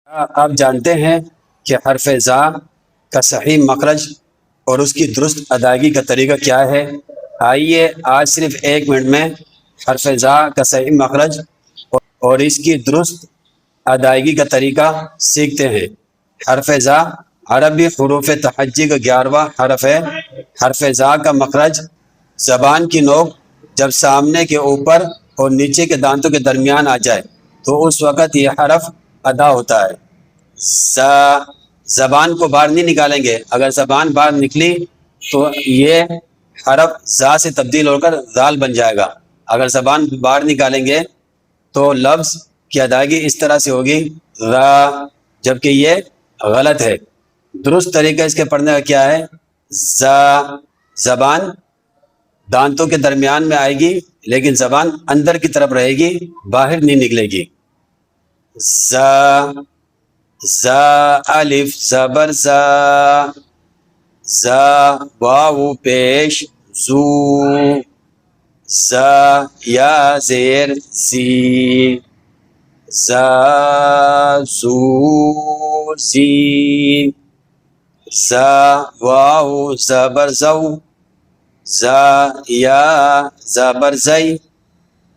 آپ جانتے ہیں کہ حرف زا کا صحیح مخرج اور اس کی درست ادائیگی کا طریقہ کیا ہے؟ آئیے آج صرف 1 منٹ میں حرف زا کا صحیح مخرج اور اس کی درست ادائیگی کا طریقہ سیکھتے ہیں۔ حرف زا عربی حروف تہجی کا 11واں حرف ہے۔ حرف زا کا مخرج زبان کی نوک جب سامنے کے اوپر اور نیچے کے دانتوں کے درمیان آ جائے تو اس وقت یہ حرف ادا ہوتا ہے۔ زبان کو باہر نہیں نکالیں گے، اگر زبان باہر نکلی تو یہ حرف زا سے تبدیل ہو کر زال بن جائے گا۔ اگر زبان باہر نکالیں گے تو لفظ کی ادائیگی اس طرح سے ہوگی را، جبکہ یہ غلط ہے۔ درست طریقہ اس کے پڑھنے کا کیا ہے؟ زبان دانتوں کے درمیان میں آئے گی لیکن زبان اندر کی طرف رہے گی، باہر نہیں نکلے گی۔ زا الف زبر زا، زا واو پیش زو، زا یا زیر زی، زا زو زی، زا واو زبر زو، زا یا زبر زئی،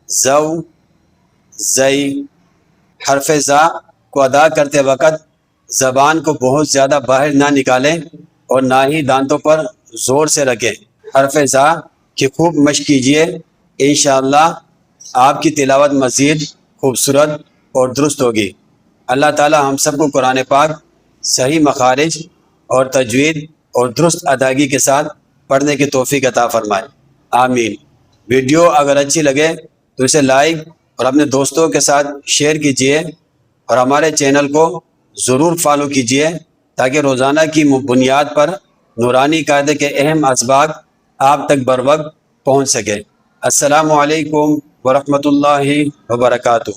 زو زئی۔ حرف زا کو ادا کرتے وقت زبان کو بہت زیادہ باہر نہ نکالیں اور نہ ہی دانتوں پر زور سے رکھیں۔ حرف زا کی خوب مشق کیجیے، انشاءاللہ آپ کی تلاوت مزید خوبصورت اور درست ہوگی۔ اللہ تعالی ہم سب کو قرآن پاک صحیح مخارج اور تجوید اور درست ادائیگی کے ساتھ پڑھنے کی توفیق عطا فرمائے، آمین۔ ویڈیو اگر اچھی لگے تو اسے لائک اور اپنے دوستوں کے ساتھ شیئر کیجیے اور ہمارے چینل کو ضرور فالو کیجیے تاکہ روزانہ کی بنیاد پر نورانی قاعدے کے اہم اسباق آپ تک بروقت پہنچ سکے۔ السلام علیکم ورحمۃ اللہ وبرکاتہ۔